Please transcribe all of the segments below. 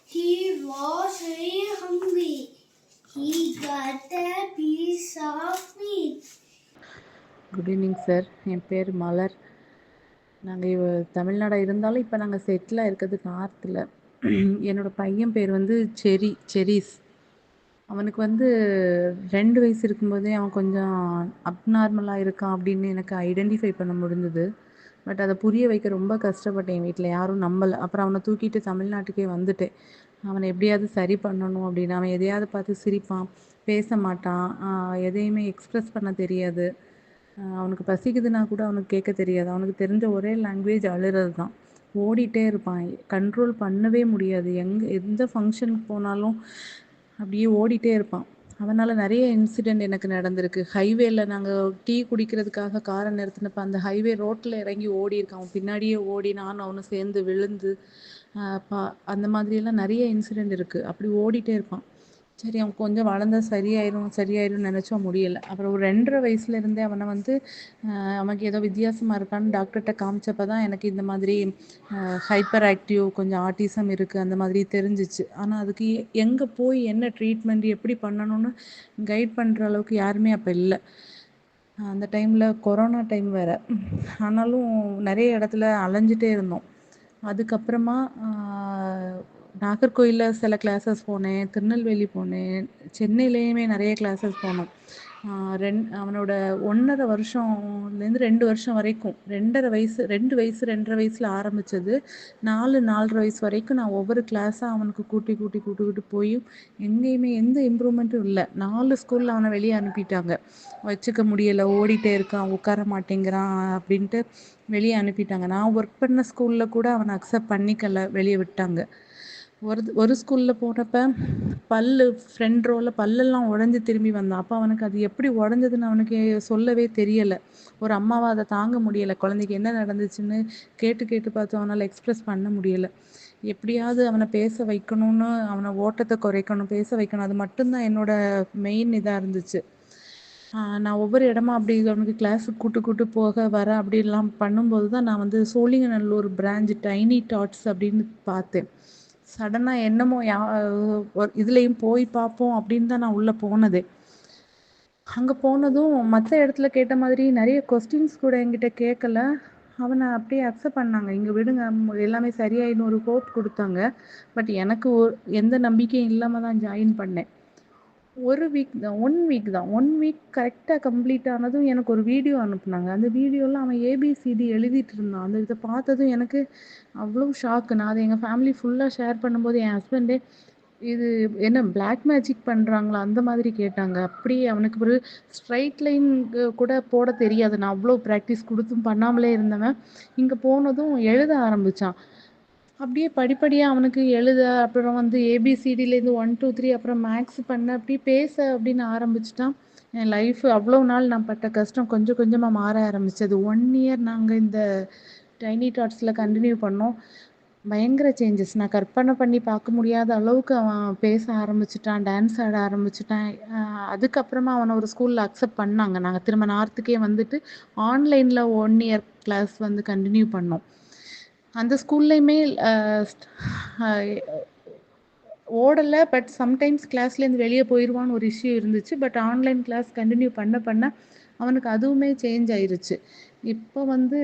He was very hungry. He got a piece of meat. Good evening sir. என் பேர் மலர். நாங்கள் தமிழ்நாடு இருந்தாலும் இப்போ நாங்கள் செட்டிலாக இருக்கிறது நார்த்தில். என்னோடய பையன் பேர் வந்து செரீஸ். அவனுக்கு வந்து 2 வயசு இருக்கும்போதே அவன் கொஞ்சம் அப்நார்மலாக இருக்கான் அப்படின்னு எனக்கு ஐடென்டிஃபை பண்ண முடிஞ்சுது. பட் அதை புரிய வைக்க ரொம்ப கஷ்டப்பட்டேன். என் வீட்டில் யாரும் நம்பலை. அப்புறம் அவனை தூக்கிட்டு தமிழ்நாட்டுக்கே வந்துட்டேன். அவனை எப்படியாவது சரி பண்ணணும் அப்படின்னு. அவன் எதையாவது பார்த்து சிரிப்பான், பேச மாட்டான், எதையுமே எக்ஸ்ப்ரெஸ் பண்ண தெரியாது. அவனுக்கு பசிக்குதுன்னா கூட அவனுக்கு கேட்க தெரியாது. அவனுக்கு தெரிஞ்ச ஒரே லாங்குவேஜ் அழுறது தான். ஓடிட்டே இருப்பான். கண்ட்ரோல் பண்ணவே முடியாது. எந்த ஃபங்க்ஷனுக்கு போனாலும் அப்படியே ஓடிட்டே இருப்பான். அவனால் நிறைய இன்சிடெண்ட் எனக்கு நடந்திருக்கு. ஹைவேல நாங்கள் டீ குடிக்கிறதுக்காக காரை நிறுத்தினப்ப அந்த ஹைவே ரோட்டில் இறங்கி ஓடியிருக்கான். அவன் பின்னாடியே ஓடி நானும் அவனும் சேர்ந்து விழுந்து அந்த மாதிரியெல்லாம் நிறைய இன்சிடெண்ட் இருக்குது. அப்படி ஓடிட்டே இருப்பான். சரி அவன் கொஞ்சம் வளர்ந்தா சரியாயிரும்னு நினச்சா முடியலை. அப்புறம் ஒரு 2.5 வயசுலேருந்தே அவனை வந்து அவனுக்கு ஏதோ வித்தியாசமாக இருக்கான்னு டாக்டர்கிட்ட காமிச்சப்போ தான் எனக்கு இந்த மாதிரி ஹைப்பர் ஆக்டிவ், கொஞ்சம் ஆட்டிசம் இருக்குது அந்த மாதிரி தெரிஞ்சிச்சு. ஆனால் அதுக்கு எங்கே போய் என்ன ட்ரீட்மெண்ட் எப்படி பண்ணணும்னு கைட் பண்ணுற அளவுக்கு யாருமே அப்போ இல்லை. அந்த டைமில் கொரோனா டைம் வேறு. ஆனாலும் நிறைய இடத்துல அலைஞ்சிட்டே இருந்தோம். அதுக்கப்புறமா நாகர்கோயிலில் சில கிளாஸஸ் போனேன், திருநெல்வேலி போனேன், சென்னையிலேயுமே நிறைய கிளாஸஸ் போனோம். அவனோட 1.5 வருஷம்லேருந்து 2 வருஷம் வரைக்கும் 2.5 வயசு 2 வயசு 2.5 வயசில் ஆரம்பித்தது 4-4.5 வயசு வரைக்கும் நான் ஒவ்வொரு கிளாஸாக அவனுக்கு கூட்டி போய் எங்கேயுமே எந்த இம்ப்ரூவ்மெண்ட்டும் இல்லை. 4 ஸ்கூலில் அவனை வெளியே அனுப்பிட்டாங்க. வச்சுக்க முடியலை, ஓடிட்டே இருக்கான், உட்கார மாட்டேங்கிறான் அப்படின்ட்டு வெளியே அனுப்பிட்டாங்க. நான் ஒர்க் பண்ண ஸ்கூலில் கூட அவனை அக்செப்ட் பண்ணிக்கல, வெளியே விட்டாங்க. ஒரு ஸ்கூலில் போனப்போ ஃப்ரண்ட் ரோவில் பல்லெல்லாம் உடஞ்சி திரும்பி வந்தான். அப்போ அவனுக்கு அது எப்படி உடஞ்சதுன்னு அவனுக்கு சொல்லவே தெரியலை. ஒரு அம்மாவை அதை தாங்க முடியலை. குழந்தைக்கு என்ன நடந்துச்சுன்னு கேட்டு பார்த்து அவனால் எக்ஸ்ப்ரெஸ் பண்ண முடியலை. எப்படியாவது அவனை பேச வைக்கணும்னு, அவனை ஓட்டத்தை குறைக்கணும், பேச வைக்கணும். அது மட்டும்தான் என்னோட மெயின் இதாக இருந்துச்சு. நான் ஒவ்வொரு இடமா அப்படி அவனுக்கு கிளாஸுக்கு கூட்டு போக வர அப்படிலாம் பண்ணும்போது தான் நான் வந்து சோழிங்கநல்லூர் பிரான்ச் டைனி டாட்ஸ் அப்படின்னு பார்த்தேன். சடனாக என்னமோ இதுலேயும் போய் பார்ப்போம் அப்படின்னு தான் நான் உள்ளே போனதே. அங்கே போனதும் மற்ற இடத்துல கேட்ட மாதிரி நிறைய கொஸ்டின்ஸ் கூட என்கிட்ட கேட்கல. அவனை அப்படியே அக்செப்ட் பண்ணாங்க. இங்கே விடுங்க, எல்லாமே சரியாயின்னு ஒரு ஹோப் கொடுத்தாங்க. பட் எனக்கு எந்த நம்பிக்கையும் இல்லாமல் தான் ஜாயின் பண்ணேன். 1 வீக் கரெக்டாக கம்ப்ளீட் ஆனதும் எனக்கு ஒரு வீடியோ அனுப்புனாங்க. அந்த வீடியோவில் அவன் ஏபிசிடி எழுதிட்டு இருந்தான். அந்த இதை பார்த்ததும் எனக்கு அவ்வளோ ஷாக்கு. நான் அதை எங்கள் ஃபேமிலி ஃபுல்லாக ஷேர் பண்ணும்போது என் ஹஸ்பண்டே இது என்ன பிளாக் மேஜிக் பண்ணுறாங்களா அந்த மாதிரி கேட்டாங்க. அப்படியே அவனுக்கு ஒரு ஸ்ட்ரைட் லைன் கூட போட தெரியாது. நான் அவ்வளோ ப்ராக்டிஸ் கொடுத்தும் பண்ணாமலே இருந்தவன் இங்கே போனதும் எழுத ஆரம்பித்தான். அப்படியே படிப்படியாக அவனுக்கு எழுத, அப்புறம் வந்து ஏபிசிடிலேருந்து 1 2 3 அப்புறம் மேக்ஸ் பண்ண, அப்படி பேச அப்படின்னு ஆரம்பிச்சிட்டான். என் லைஃப் அவ்வளோ நாள் நான் பட்ட கஷ்டம் கொஞ்சம் கொஞ்சமாக மாற ஆரம்பித்தது. 1 இயர் நாங்கள் இந்த டைனி டாட்ஸில் கண்டினியூ பண்ணோம். பயங்கர சேஞ்சஸ். நான் கற்பனை பண்ணி பார்க்க முடியாத அளவுக்கு அவன் பேச ஆரம்பிச்சிட்டான், டான்ஸ் ஆட ஆரம்பிச்சிட்டான். அதுக்கப்புறமா அவனை ஒரு ஸ்கூலில் அக்செப்ட் பண்ணாங்க. நாங்கள் திரும்ப நார்த்துக்கே வந்துட்டு ஆன்லைனில் 1 இயர் கிளாஸ் வந்து கண்டினியூ பண்ணோம். அந்த ஸ்கூல்லையுமே ஓடலை. பட் சம்டைம்ஸ் கிளாஸ்லேருந்து வெளியே போயிடுவான்னு ஒரு இஷ்யூ இருந்துச்சு. பட் ஆன்லைன் கிளாஸ் கண்டினியூ பண்ண அவனுக்கு அதுவுமே சேஞ்ச் ஆயிருச்சு. இப்போ வந்து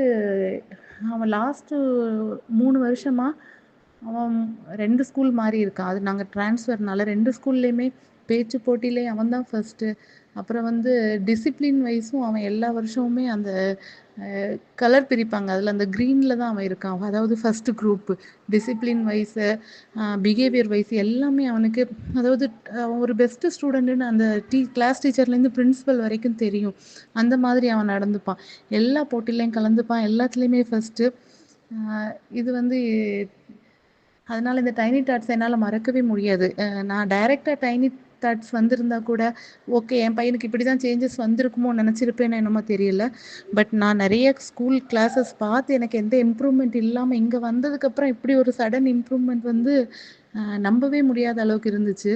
அவன் லாஸ்ட்டு 3 வருஷமாக அவன் 2 ஸ்கூல் மாறி இருக்கான். அது நாங்கள் ட்ரான்ஸ்ஃபர்னால 2 ஸ்கூல்லையுமே பேச்சு போட்டியிலே அவன் தான் ஃபஸ்ட்டு. அப்புறம் வந்து டிசிப்ளின் வைஸும் அவன் எல்லா வருஷமுமே அந்த கலர் பிரிப்பாங்க, அதில் அந்த க்ரீனில் தான் அவன் இருக்கான். அதாவது first group. Discipline wise, behaviour wise எல்லாமே அவனுக்கு, அதாவது ஒரு பெஸ்ட்டு ஸ்டூடெண்ட்டுன்னு அந்த கிளாஸ் டீச்சர்லேருந்து பிரின்ஸிபல் வரைக்கும் தெரியும். அந்த மாதிரி அவன் நடந்துப்பான். எல்லா போட்டிலையும் கலந்துப்பான், எல்லாத்துலேயுமே ஃபஸ்ட்டு. இது வந்து அதனால் இந்த டைனி டாட்ஸ் என்னால் மறக்கவே முடியாது. நான் டைரெக்டாக டைனி டாட்ஸ் வந்திருந்தா கூட ஓகே, என் பையனுக்கு இப்படி தான் சேஞ்சஸ் வந்திருக்குமோ நினச்சிருப்பேன்னு என்னமோ தெரியல. பட் நான் நிறைய ஸ்கூல் கிளாஸஸ் பார்த்து எனக்கு எந்த இம்ப்ரூவ்மெண்ட் இல்லாமல் இங்கே வந்ததுக்கப்புறம் இப்படி ஒரு சடன் இம்ப்ரூவ்மெண்ட் வந்து நம்பவே முடியாத அளவுக்கு இருந்துச்சு.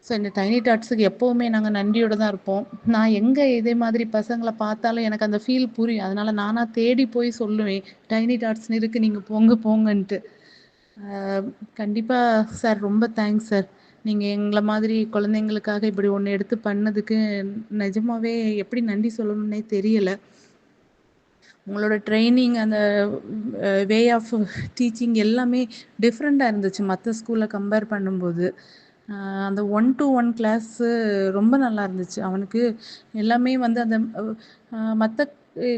ஸோ இந்த டைனி டாட்ஸுக்கு எப்போவுமே நாங்கள் நன்றியோடு தான் இருப்போம். நான் எங்கே இதே மாதிரி பசங்களை பார்த்தாலும் எனக்கு அந்த ஃபீல் புரியும். அதனால் நானாக தேடி போய் சொல்லுவேன், டைனி டாட்ஸ்னு இருக்குது, நீங்கள் போங்கன்ட்டு. கண்டிப்பாக சார், ரொம்ப தேங்க்ஸ் சார். நீங்கள் எங்களை மாதிரி குழந்தைங்களுக்காக இப்படி ஒன்று எடுத்து பண்ணதுக்கு நிஜமாவே எப்படி நன்றி சொல்லணும்னே தெரியல. உங்களோட ட்ரைனிங், அந்த வே ஆஃப் டீச்சிங் எல்லாமே டிஃப்ரெண்ட்டாக இருந்துச்சு மற்ற ஸ்கூலில் கம்பேர் பண்ணும்போது. அந்த 1-to-1 கிளாஸு ரொம்ப நல்லா இருந்துச்சு. அவனுக்கு எல்லாமே வந்து அந்த மற்ற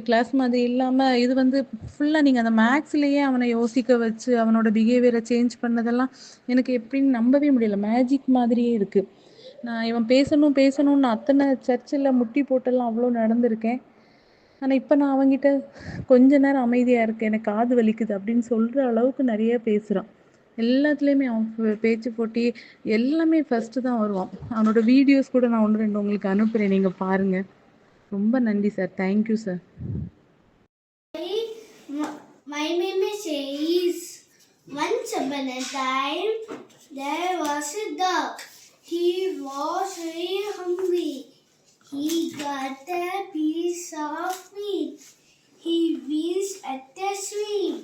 கிளாஸ் மாதிரி இல்லாமல் இது வந்து ஃபுல்லாக நீங்கள் அந்த மேக்ஸ்லேயே அவனை யோசிக்க வச்சு அவனோட பிஹேவியரை சேஞ்ச் பண்ணதெல்லாம் எனக்கு எப்படின்னு நம்பவே முடியல. மேஜிக் மாதிரியே இருக்குது. நான் இவன் பேசணும் பேசணும்னு அத்தனை சர்ச்சில் முட்டி போட்டெல்லாம் அவ்வளோ நடந்திருக்கேன். ஆனா, இப்ப நான் அவன்கிட்ட கொஞ்ச நேரம் அமைதியா இருக்கேன். எனக்கு காது வலிக்குது அப்படின்னு சொல்ற அளவுக்கு நெறைய பேசுறான். எல்லாத்துலயுமே அவன் பேச்சு போட்டி எல்லாமே ஃபர்ஸ்ட்டு தான் வருவான். அவனோட வீடியோஸ் கூட நான் 1, 2 உங்களுக்கு அனுப்புறேன். நீங்க பாருங்க. ரொம்ப நன்றி sir. Thank you sir. My name is Chase. Once upon a time, there was a dog. He was very hungry. He got a piece of meat. He wished at the stream.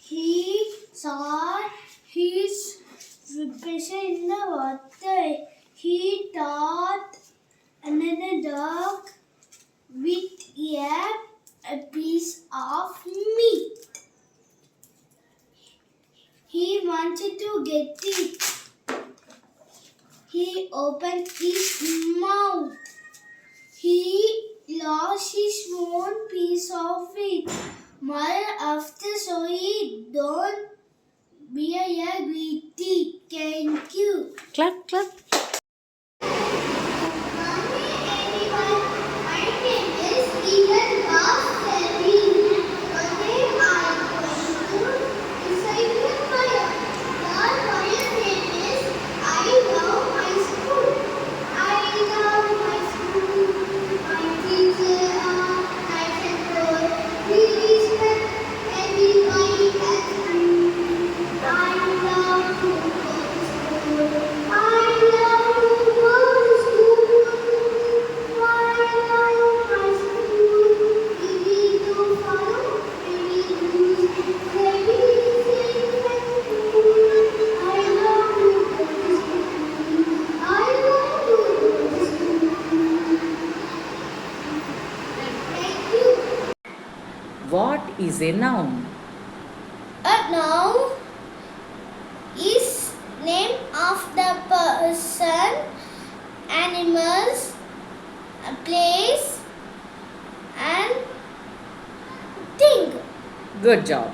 He saw his reflection in the water. He thought another dog with a piece of meat. He wanted to get it. He opened his mouth. He lost his own piece of it. Mother after sorry, don't be a greedy. Thank you. Clap, clap. What is a noun? A noun is name of the person, animals, a place, and thing. Good job.